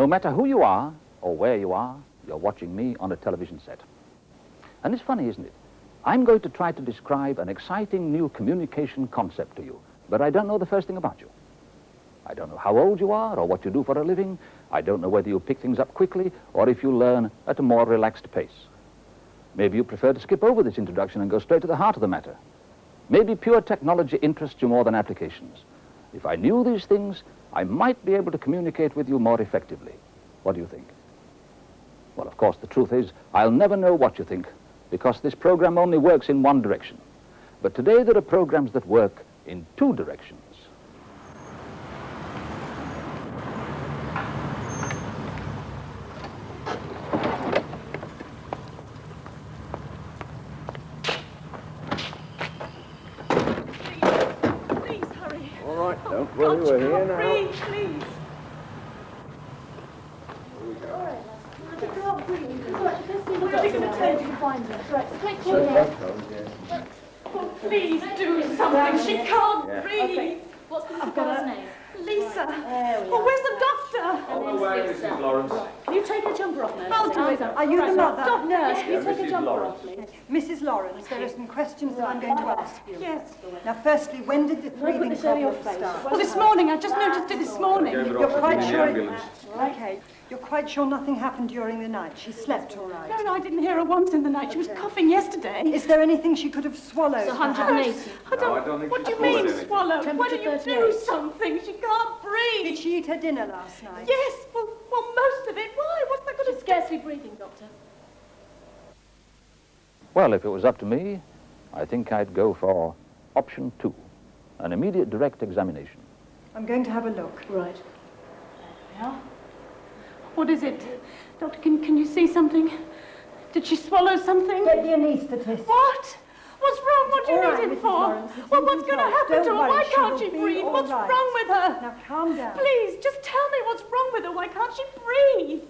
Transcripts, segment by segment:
No matter who you are or where you are, you're watching me on a television set. And it's funny, isn't it? I'm going to try to describe an exciting new communication concept to you, but I don't know the first thing about you. I don't know how old you are or what you do for a living. I don't know whether you pick things up quickly or if you learn at a more relaxed pace. Maybe you prefer to skip over this introduction and go straight to the heart of the matter. Maybe pure technology interests you more than applications. If I knew these things, I might be able to communicate with you more effectively. What do you think? Well, of course, the truth is, I'll never know what you think, because this program only works in one direction. But today there are programs that work in two directions. Please hurry. All right, don't worry, we're here now. Please. Where are we going to take you to find her? Oh, please do something. She can't breathe. Okay. What's the girl's name? Lisa. Oh, where's the doctor? On the way, Mrs. Lawrence. Can you take her jumper off, nurse? I'll do it. Are you the mother? Stop, nurse. Can you Yeah, take her Mrs. jumper Lawrence. off, please? Mrs. Lawrence, there are some questions that I'm going to ask you. Yes. Now, firstly, when did the breathing this over your problem face? start? Well, this morning. I just noticed it this morning. Gave her You're quite oxygen in the sure? ambulance. Okay. You're quite sure nothing happened during the night? She slept all right? No, I didn't hear her once in the night. She was coughing yesterday. Is there anything she could have swallowed? It's perhaps? 180. I don't, I don't think what do she's you mean, swallowed anything. swallow? Why Temperature don't you 38. do something? She can't breathe. Did she eat her dinner last night? Yes, well, most of it. Why? What's that going She's to... scarcely breathing, Doctor. Well, if it was up to me, I think I'd go for option 2, an immediate direct examination. I'm going to have a look. Right. Yeah? What is it? Doctor, can you see something? Did she swallow something? Get the anaesthetist. What? What's wrong? What do you All need right, him Mrs. for? Lawrence, it's Well, Mrs. what's going to Lawrence. happen Don't to her? worry, Why she can't will she be breathe? all What's right. wrong with her? Now, calm down. Please, just tell me what's wrong with her. Why can't she breathe?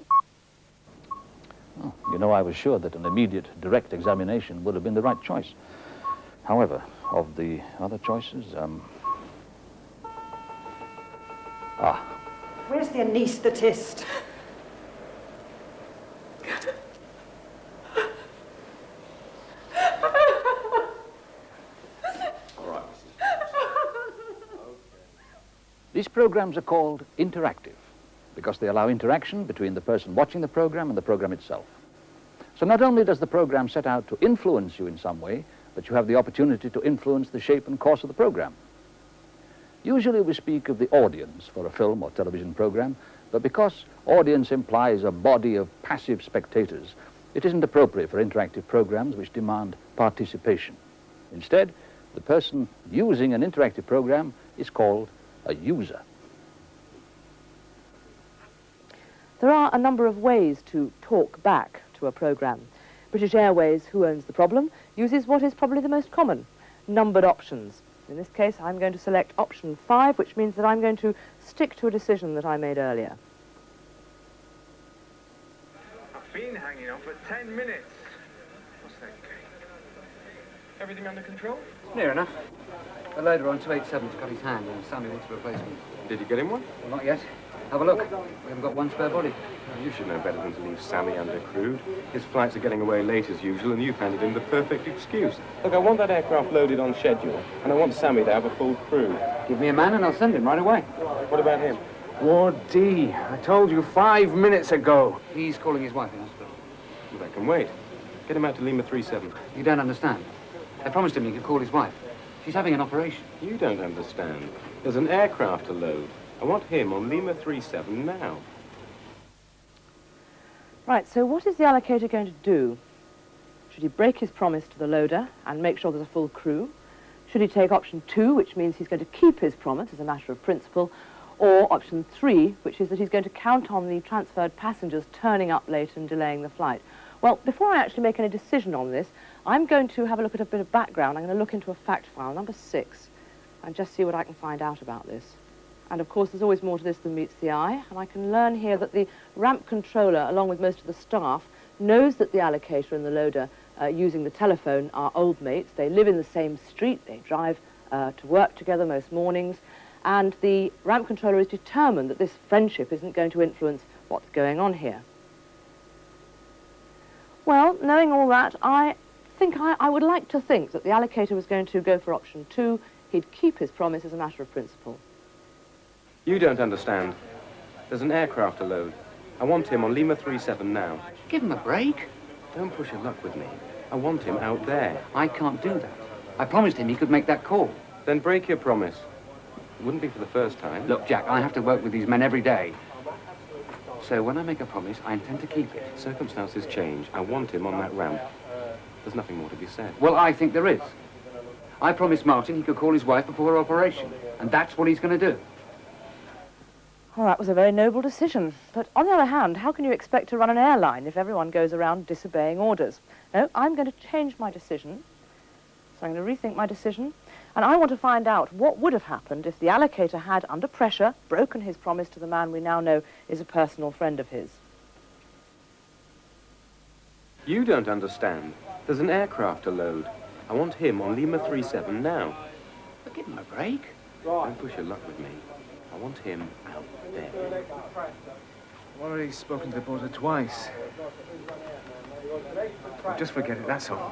Oh, you know, I was sure that an immediate direct examination would have been the right choice. However, of the other choices, Where's the anaesthetist? All right, Mrs. these programs are called interactive because they allow interaction between the person watching the program and the program itself. So not only does the program set out to influence you in some way, but you have the opportunity to influence the shape and course of the program. Usually we speak of the audience for a film or television program, but because audience implies a body of passive spectators, it isn't appropriate for interactive programs which demand participation. Instead, the person using an interactive program is called a user. There are a number of ways to talk back to a program. British Airways, who owns the problem, uses what is probably the most common, numbered options. In this case, I'm going to select option 5, which means that I'm going to stick to a decision that I made earlier. I've been hanging on for 10 minutes. What's that cake? Everything under control? Near enough. The loader on 287's got his hand and Sammy wants a replacement. Did you get him one? Well, not yet. Have a look. We haven't got one spare body. You should know better than to leave Sammy undercrewed. His flights are getting away late as usual, and you've handed him the perfect excuse. Look, I want that aircraft loaded on schedule, and I want Sammy to have a full crew. Give me a man and I'll send him right away. What about him? Ward D. I told you 5 minutes ago. He's calling his wife in hospital. Well, that can wait. Get him out to Lima 37. You don't understand. I promised him he could call his wife. She's having an operation. You don't understand. There's an aircraft to load. I want him on Lima 37 now. Right, so what is the allocator going to do? Should he break his promise to the loader and make sure there's a full crew? Should he take option 2, which means he's going to keep his promise as a matter of principle, or option 3, which is that he's going to count on the transferred passengers turning up late and delaying the flight? Well, before I actually make any decision on this, I'm going to have a look at a bit of background. I'm going to look into a fact file, number 6, and just see what I can find out about this. And of course, there's always more to this than meets the eye, and I can learn here that the ramp controller, along with most of the staff, knows that the allocator and the loader using the telephone are old mates. They live in the same street, they drive to work together most mornings, and the ramp controller is determined that this friendship isn't going to influence what's going on here. Well, knowing all that, I would like to think that the allocator was going to go for option 2. He'd keep his promise as a matter of principle. You don't understand. There's an aircraft to load. I want him on Lima 37 now. Give him a break. Don't push your luck with me. I want him out there. I can't do that. I promised him he could make that call. Then break your promise. It wouldn't be for the first time. Look, Jack, I have to work with these men every day. So when I make a promise, I intend to keep it. Circumstances change. I want him on that ramp. There's nothing more to be said. Well, I think there is. I promised Martin he could call his wife before her operation, and that's what he's going to do. Well, that was a very noble decision. But on the other hand, how can you expect to run an airline if everyone goes around disobeying orders? No, I'm going to change my decision. So I'm going to rethink my decision. And I want to find out what would have happened if the allocator had, under pressure, broken his promise to the man we now know is a personal friend of his. You don't understand. There's an aircraft to load. I want him on Lima 37 now. But give him a break. Don't push your luck with me. I want him out there. I've already spoken to the porter twice. Well, just forget it, that's all.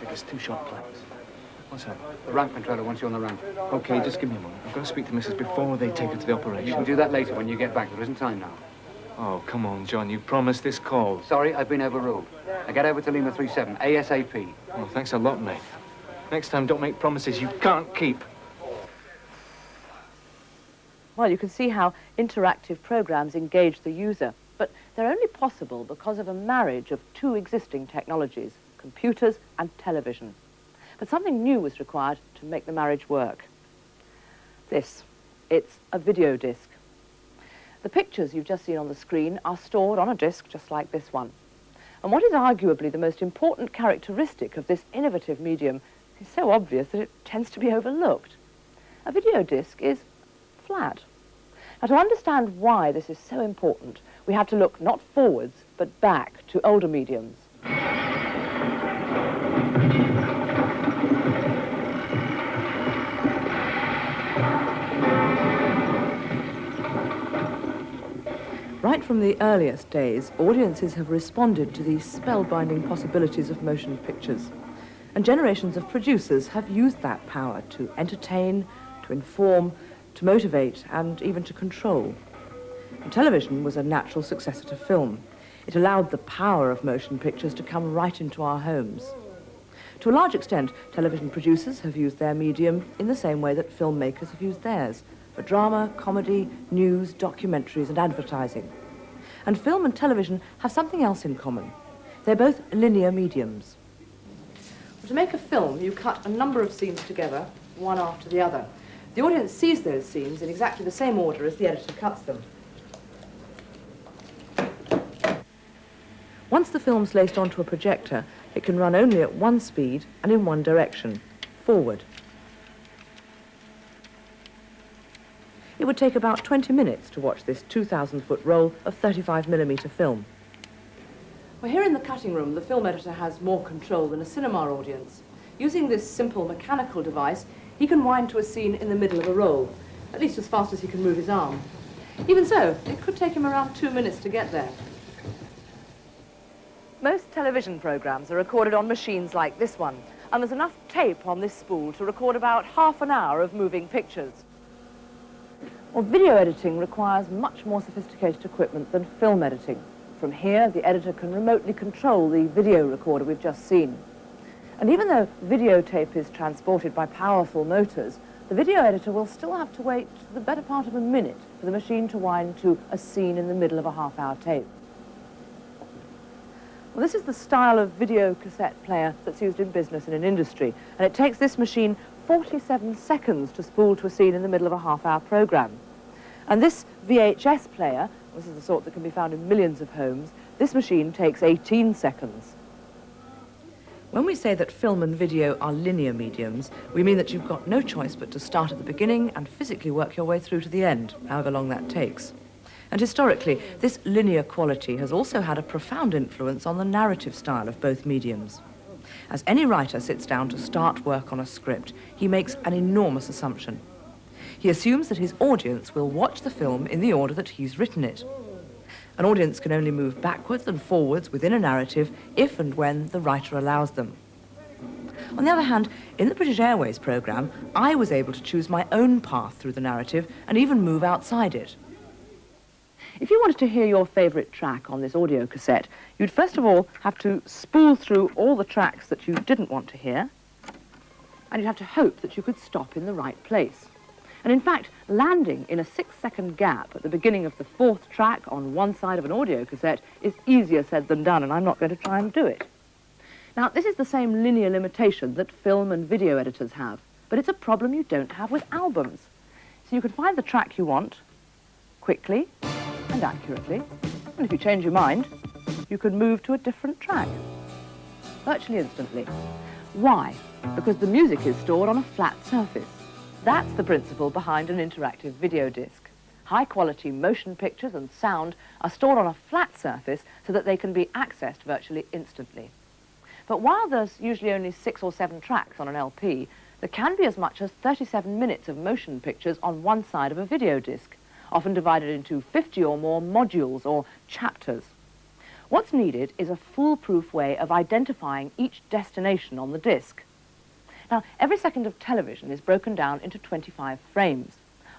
Figures 2 short flights. What's that? The ramp controller wants you on the ramp. Okay, just give me a moment. I've got to speak to Mrs. before they take her to the operation. You can do that later when you get back. There isn't time now. Oh, come on, John. You promised this call. Sorry, I've been overruled. I get over to Lima 37, ASAP. Oh, thanks a lot, mate. Next time, don't make promises you can't keep. Well, you can see how interactive programs engage the user, but they're only possible because of a marriage of 2 existing technologies, computers and television. But something new was required to make the marriage work. It's a video disc. The pictures you've just seen on the screen are stored on a disc just like this one. And what is arguably the most important characteristic of this innovative medium is so obvious that it tends to be overlooked. A video disc is flat. Now, to understand why this is so important, we have to look not forwards, but back to older mediums. Right from the earliest days, audiences have responded to the spellbinding possibilities of motion pictures. And generations of producers have used that power to entertain, to inform, to motivate, and even to control. And television was a natural successor to film. It allowed the power of motion pictures to come right into our homes. To a large extent, television producers have used their medium in the same way that filmmakers have used theirs, for drama, comedy, news, documentaries, and advertising. And film and television have something else in common. They're both linear mediums. To make a film, you cut a number of scenes together, one after the other. The audience sees those scenes in exactly the same order as the editor cuts them. Once the film's laced onto a projector, it can run only at one speed and in one direction, forward. It would take about 20 minutes to watch this 2,000-foot roll of 35mm film. Well, here in the cutting room, the film editor has more control than a cinema audience. Using this simple mechanical device, he can wind to a scene in the middle of a roll, at least as fast as he can move his arm. Even so, it could take him around 2 minutes to get there. Most television programs are recorded on machines like this one, and there's enough tape on this spool to record about half an hour of moving pictures. Well, video editing requires much more sophisticated equipment than film editing. From here, the editor can remotely control the video recorder we've just seen. And even though videotape is transported by powerful motors, the video editor will still have to wait the better part of a minute for the machine to wind to a scene in the middle of a half-hour tape. Well, this is the style of video cassette player that's used in business and in industry, and it takes this machine 47 seconds to spool to a scene in the middle of a half-hour program. And this VHS player, this is the sort that can be found in millions of homes, this machine takes 18 seconds. When we say that film and video are linear mediums, we mean that you've got no choice but to start at the beginning and physically work your way through to the end, however long that takes. And historically, this linear quality has also had a profound influence on the narrative style of both mediums. As any writer sits down to start work on a script, he makes an enormous assumption. He assumes that his audience will watch the film in the order that he's written it. An audience can only move backwards and forwards within a narrative if and when the writer allows them. On the other hand, in the British Airways programme, I was able to choose my own path through the narrative and even move outside it. If you wanted to hear your favourite track on this audio cassette, you'd first of all have to spool through all the tracks that you didn't want to hear, and you'd have to hope that you could stop in the right place. And in fact, landing in a 6-second gap at the beginning of the 4th track on one side of an audio cassette is easier said than done, and I'm not going to try and do it. Now, this is the same linear limitation that film and video editors have, but it's a problem you don't have with albums. So you can find the track you want quickly and accurately, and if you change your mind, you can move to a different track virtually instantly. Why? Because the music is stored on a flat surface. That's the principle behind an interactive video disc. High-quality motion pictures and sound are stored on a flat surface so that they can be accessed virtually instantly. But while there's usually only 6 or 7 tracks on an LP, there can be as much as 37 minutes of motion pictures on one side of a video disc, often divided into 50 or more modules or chapters. What's needed is a foolproof way of identifying each destination on the disc. Now, every second of television is broken down into 25 frames.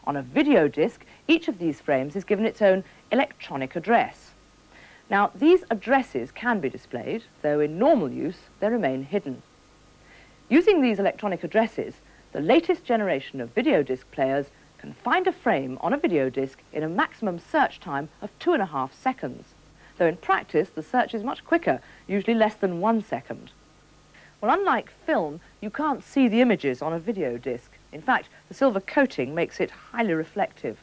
On a video disc, each of these frames is given its own electronic address. Now, these addresses can be displayed, though in normal use they remain hidden. Using these electronic addresses, the latest generation of video disc players can find a frame on a video disc in a maximum search time of 2.5 seconds, though in practice the search is much quicker, usually less than 1 second. Well, unlike film, you can't see the images on a video disc. In fact, the silver coating makes it highly reflective.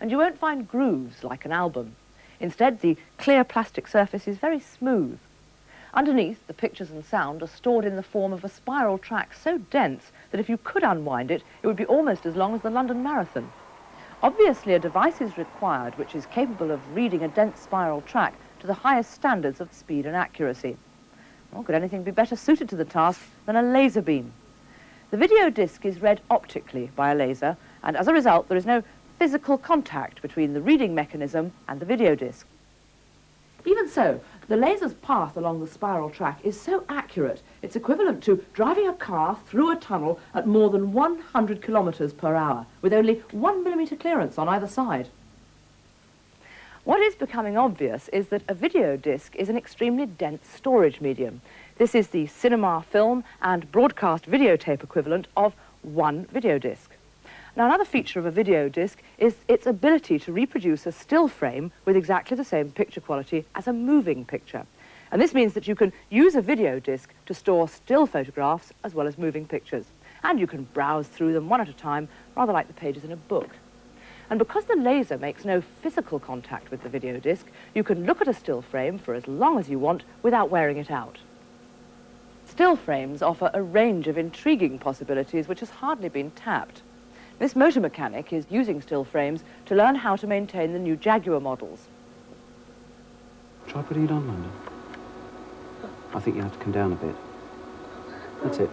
And you won't find grooves like an album. Instead, the clear plastic surface is very smooth. Underneath, the pictures and sound are stored in the form of a spiral track so dense that if you could unwind it, it would be almost as long as the London Marathon. Obviously, a device is required which is capable of reading a dense spiral track to the highest standards of speed and accuracy. Well, could anything be better suited to the task than a laser beam? The video disc is read optically by a laser, and as a result, there is no physical contact between the reading mechanism and the video disc. Even so, the laser's path along the spiral track is so accurate, it's equivalent to driving a car through a tunnel at more than 100 kilometers per hour, with only 1 millimeter clearance on either side. What is becoming obvious is that a video disc is an extremely dense storage medium. This is the cinema film and broadcast videotape equivalent of one video disc. Now, another feature of a video disc is its ability to reproduce a still frame with exactly the same picture quality as a moving picture. And this means that you can use a video disc to store still photographs as well as moving pictures. And you can browse through them one at a time, rather like the pages in a book. And because the laser makes no physical contact with the video disc, you can look at a still frame for as long as you want without wearing it out. Still frames offer a range of intriguing possibilities which has hardly been tapped. This motor mechanic is using still frames to learn how to maintain the new Jaguar models. Try putting it on, London. I think you have to come down a bit. That's it.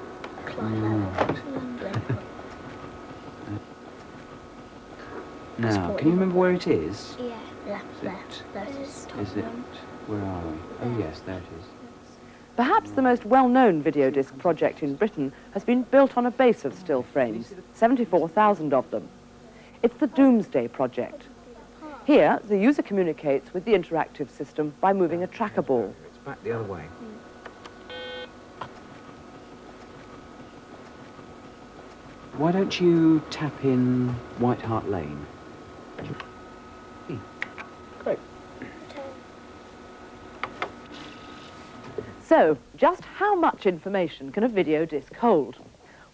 Now, can you remember where it is? Yeah, left. Is it? Where are we? Oh, yes, there it is. Perhaps the most well-known video disc project in Britain has been built on a base of still frames, 74,000 of them. It's the Doomsday Project. Here, the user communicates with the interactive system by moving a tracker ball. It's back the other way. Why don't you tap in White Hart Lane? Great. So, just how much information can a video disc hold?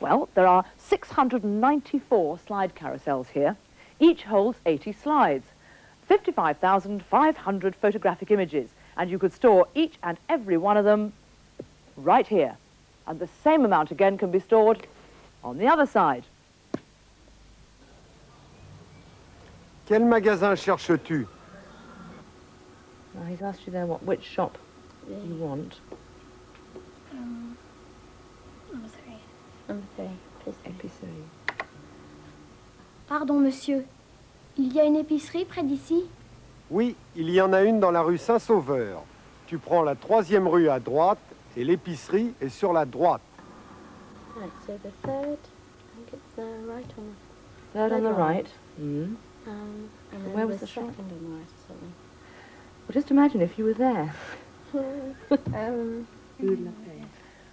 Well, there are 694 slide carousels here. Each holds 80 slides, 55,500 photographic images, and you could store each and every one of them right here. And the same amount again can be stored on the other side. Quel magasin cherches-tu? Now, he's asked you there which shop you want. Number 3, please. Épicerie. Pardon, monsieur. Il y a une épicerie près d'ici? Oui, il y en a une dans la rue Saint-Sauveur. Tu prends la 3e rue à droite et l'épicerie est sur la droite. Right, so the third, I think it's right on Third on the one. right. Mm. And then Where was the second shop? on the right or something. Well, just imagine if you were there.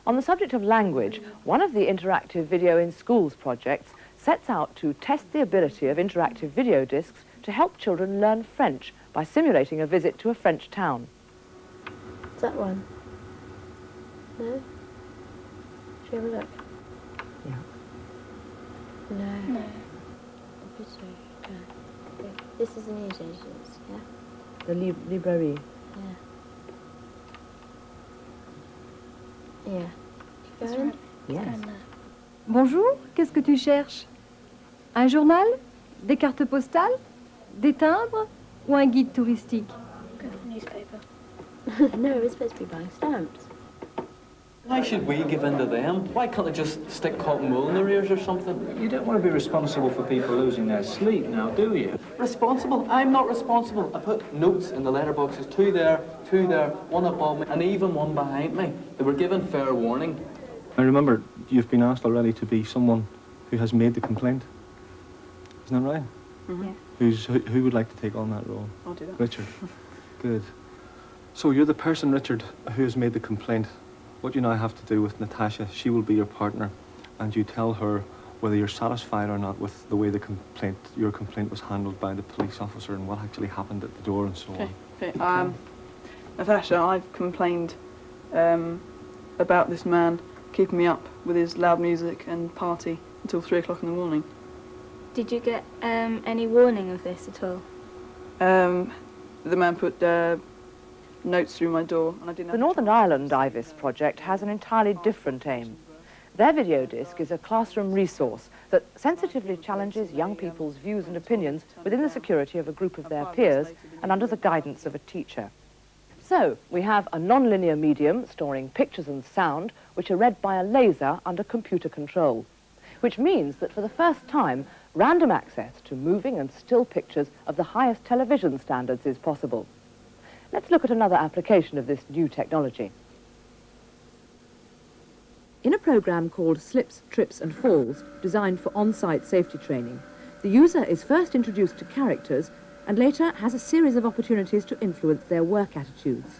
On the subject of language, one of the interactive video in schools projects sets out to test the ability of interactive video discs to help children learn French by simulating a visit to a French town. Is that one? No? Should we have a look? Yeah. No. No. Okay. This is the news agents, yeah? The librairie. Yeah. Yeah. Go in? Yes. Bonjour, qu'est-ce que tu cherches? Un journal? Des cartes postales? Des timbres? Ou un guide touristique? Go for newspaper. No, we're supposed to be buying stamps. Why should we give in to them? Why can't they just stick cotton wool in their ears or something? You don't want to be responsible for people losing their sleep now, do you? Responsible? I'm not responsible. I put notes in the letterboxes, two there, one above me, and even one behind me. They were given fair warning. I remember you've been asked already to be someone who has made the complaint. Isn't that right? Mm-hmm. Who would like to take on that role? I'll do that. Richard. Good. So you're the person, Richard, who has made the complaint. What you now have to do with Natasha, she will be your partner, and you tell her whether you're satisfied or not with the way your complaint was handled by the police officer and what actually happened at the door and so on. Okay. Natasha, I've complained about this man keeping me up with his loud music and party until 3 o'clock in the morning. Did you get any warning of this at all? The man put notes through my door, and I didn't. The Northern Ireland IVIS project has an entirely different aim. Their video disc is a classroom resource that sensitively challenges young people's views and opinions within the security of a group of their peers and under the guidance of a teacher. So, we have a non-linear medium storing pictures and sound which are read by a laser under computer control, which means that for the first time, random access to moving and still pictures of the highest television standards is possible. Let's look at another application of this new technology. In a program called Slips, Trips and Falls, designed for on-site safety training, the user is first introduced to characters and later has a series of opportunities to influence their work attitudes.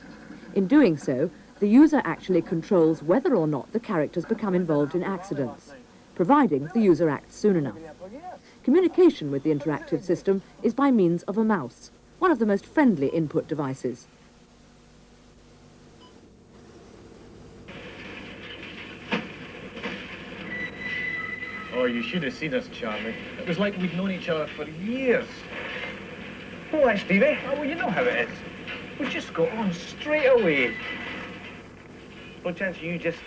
In doing so, the user actually controls whether or not the characters become involved in accidents, providing the user acts soon enough. Communication with the interactive system is by means of a mouse, one of the most friendly input devices. Oh, you should have seen us, Charlie. It was like we'd known each other for years. Oh, hi, Stevie. Oh, well, you know how it is. We just got on straight away. No chance of you just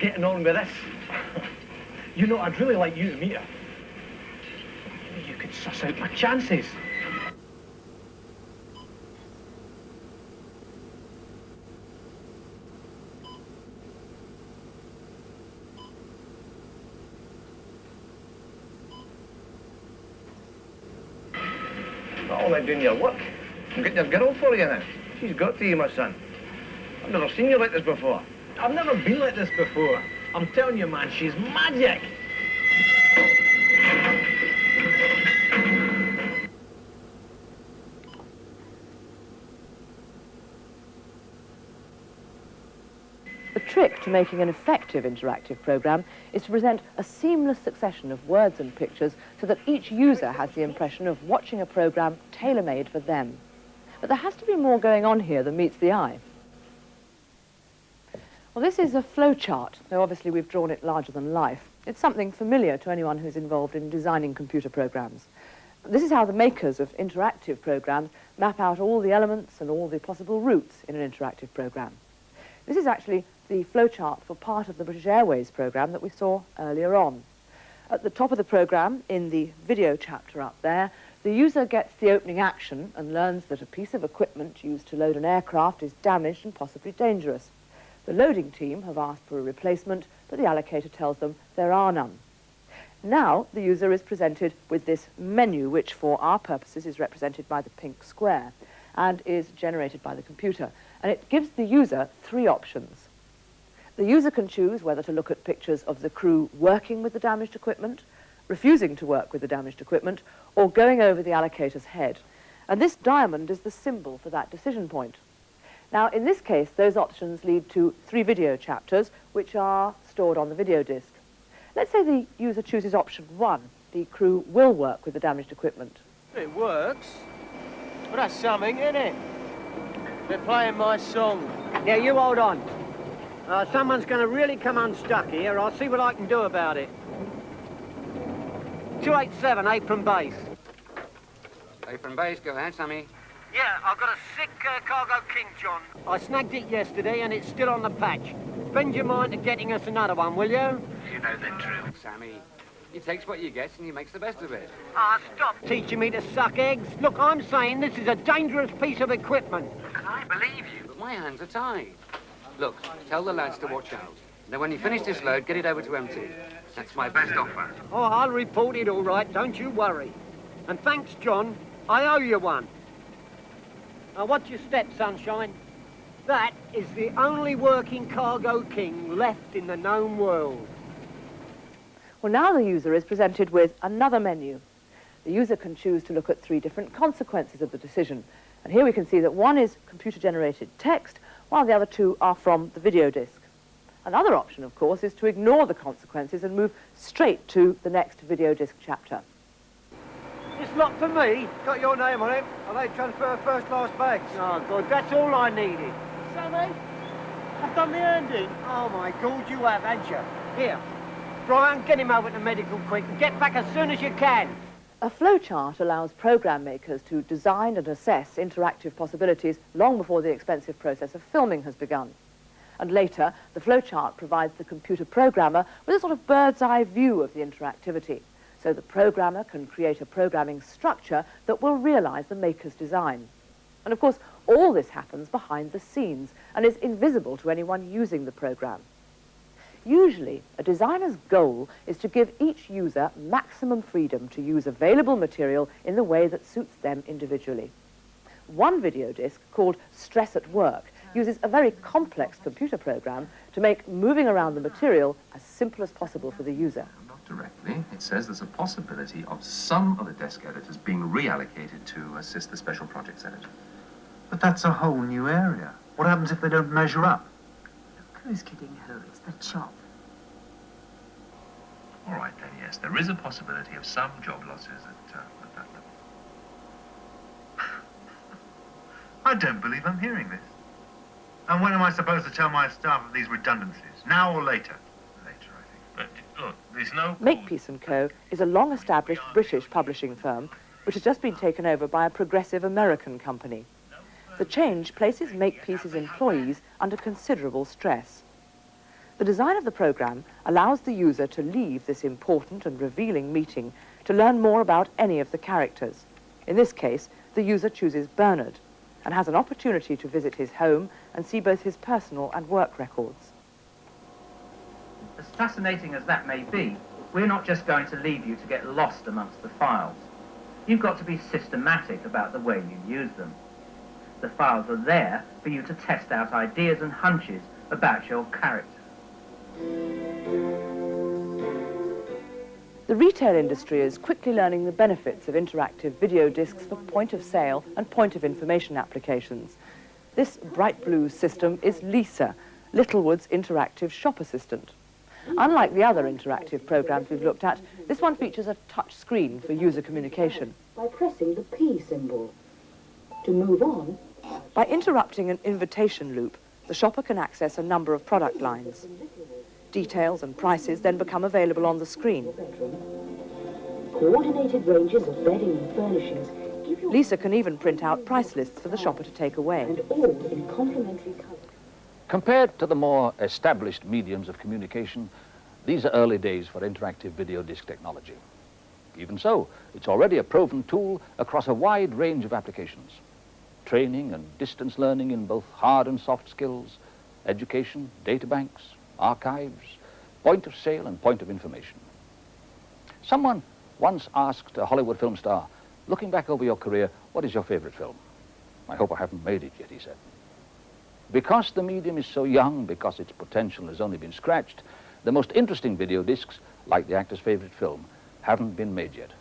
getting on with this. You know, I'd really like you to meet her. Maybe you could suss out my chances. Not all that doing your work. I'm getting your girl for you now. She's got to you, my son. I've never seen you like this before. I've never been like this before. I'm telling you, man, she's magic. The trick to making an effective interactive program is to present a seamless succession of words and pictures so that each user has the impression of watching a program tailor-made for them. But there has to be more going on here than meets the eye. Well, this is a flow chart, though obviously we've drawn it larger than life. It's something familiar to anyone who's involved in designing computer programs. This is how the makers of interactive programs map out all the elements and all the possible routes in an interactive program. This is actually the flowchart for part of the British Airways program that we saw earlier on. At the top of the program, in the video chapter up there, the user gets the opening action and learns that a piece of equipment used to load an aircraft is damaged and possibly dangerous. The loading team have asked for a replacement, but the allocator tells them there are none. Now the user is presented with this menu, which for our purposes is represented by the pink square and is generated by the computer. And it gives the user three options. The user can choose whether to look at pictures of the crew working with the damaged equipment, refusing to work with the damaged equipment, or going over the allocator's head. And this diamond is the symbol for that decision point. Now, in this case, those options lead to 3 video chapters, which are stored on the video disc. Let's say the user chooses option 1. The crew will work with the damaged equipment. It works. Well, that's something, isn't it? They're playing my song. Yeah, you hold on. Someone's going to really come unstuck here. I'll see what I can do about it. 287, apron base. Apron base, go ahead, Sammy. Yeah, I've got a sick cargo king, John. I snagged it yesterday and it's still on the patch. Spend your mind to getting us another one, will you? You know the drill, Sammy. He takes what he gets and he makes the best of it. Ah, stop teaching me to suck eggs. Look, I'm saying this is a dangerous piece of equipment. I believe you, but my hands are tied. Look, tell the lads to watch out. Then when you finish this load, get it over to MT. That's my best offer. Oh, I'll report it all right, don't you worry. And thanks, John. I owe you one. Now, watch your step, Sunshine. That is the only working cargo king left in the known world. Well, now the user is presented with another menu. The user can choose to look at 3 different consequences of the decision. And here we can see that one is computer-generated text, while the other 2 are from the video disc. Another option, of course, is to ignore the consequences and move straight to the next video disc chapter. This lot for me? Got your name on it. And they transfer first-class bags. Oh, good. That's all I needed. Sammy, I've done the ending. Oh, my God, you have, haven't you? Here, Brian, get him over to medical quick and get back as soon as you can. A flowchart allows program makers to design and assess interactive possibilities long before the expensive process of filming has begun. And later, the flowchart provides the computer programmer with a sort of bird's-eye view of the interactivity, so the programmer can create a programming structure that will realize the maker's design. And of course, all this happens behind the scenes and is invisible to anyone using the program. Usually, a designer's goal is to give each user maximum freedom to use available material in the way that suits them individually. One video disc, called Stress at Work, uses a very complex computer program to make moving around the material as simple as possible for the user. Not directly. It says there's a possibility of some of the desk editors being reallocated to assist the special projects editor. But that's a whole new area. What happens if they don't measure up? Who's kidding who? It's the chop. All right, then, yes, there is a possibility of some job losses at that level. I don't believe I'm hearing this. And when am I supposed to tell my staff of these redundancies? Now or later? Later, I think. But, look, there's no... Makepeace & Co. is a long-established British publishing firm which has just been taken over by a progressive American company. The change places Makepeace's employees under considerable stress. The design of the program allows the user to leave this important and revealing meeting to learn more about any of the characters. In this case, the user chooses Bernard and has an opportunity to visit his home and see both his personal and work records. As fascinating as that may be, we're not just going to leave you to get lost amongst the files. You've got to be systematic about the way you use them. The files are there for you to test out ideas and hunches about your character. The retail industry is quickly learning the benefits of interactive video discs for point-of-sale and point-of-information applications. This bright blue system is Lisa, Littlewood's interactive shop assistant. Unlike the other interactive programs we've looked at, this one features a touch screen for user communication. By pressing the P symbol. To move on... By interrupting an invitation loop, the shopper can access a number of product lines. Details and prices then become available on the screen. Coordinated ranges of bedding and furnishings. Lisa can even print out price lists for the shopper to take away. And all in complementary colours. Compared to the more established mediums of communication, these are early days for interactive video disc technology. Even so, it's already a proven tool across a wide range of applications. Training and distance learning in both hard and soft skills, education, data banks, archives, point of sale and point of information. Someone once asked a Hollywood film star, looking back over your career, what is your favorite film? I hope I haven't made it yet, he said. Because the medium is so young, because its potential has only been scratched, the most interesting video discs, like the actor's favorite film, haven't been made yet.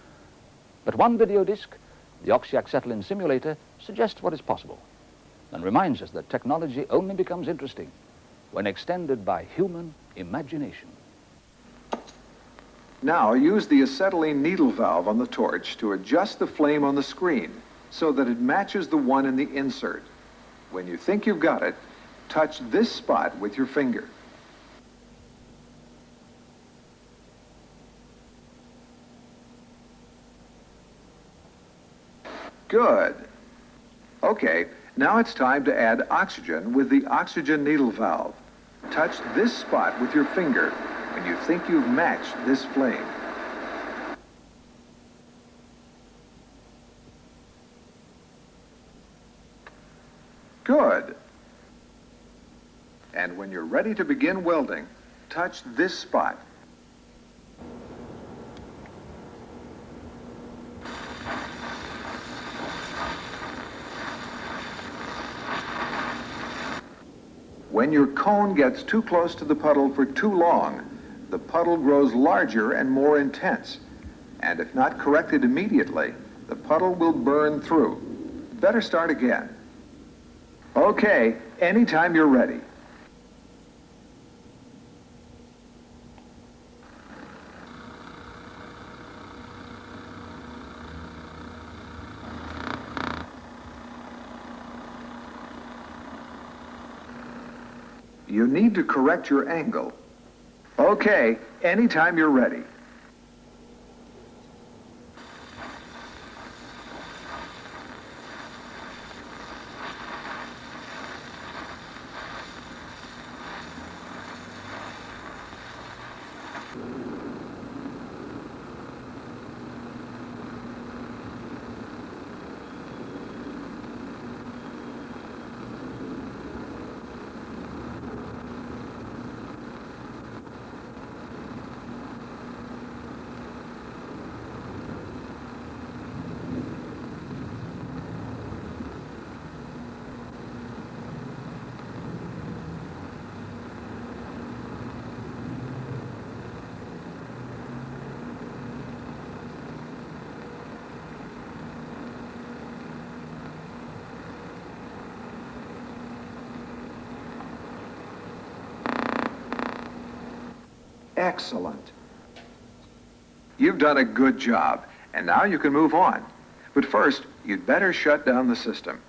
But one video disc, the oxyacetylene simulator, suggests what is possible and reminds us that technology only becomes interesting when extended by human imagination. Now use the acetylene needle valve on the torch to adjust the flame on the screen so that it matches the one in the insert. When you think you've got it, touch this spot with your finger. Good. Okay, now it's time to add oxygen with the oxygen needle valve. Touch this spot with your finger when you think you've matched this flame. Good. And when you're ready to begin welding, touch this spot. When your cone gets too close to the puddle for too long, the puddle grows larger and more intense. And if not corrected immediately, the puddle will burn through. Better start again. Okay, anytime you're ready. You need to correct your angle. Okay, anytime you're ready. Excellent. You've done a good job, and now you can move on. But first, you'd better shut down the system.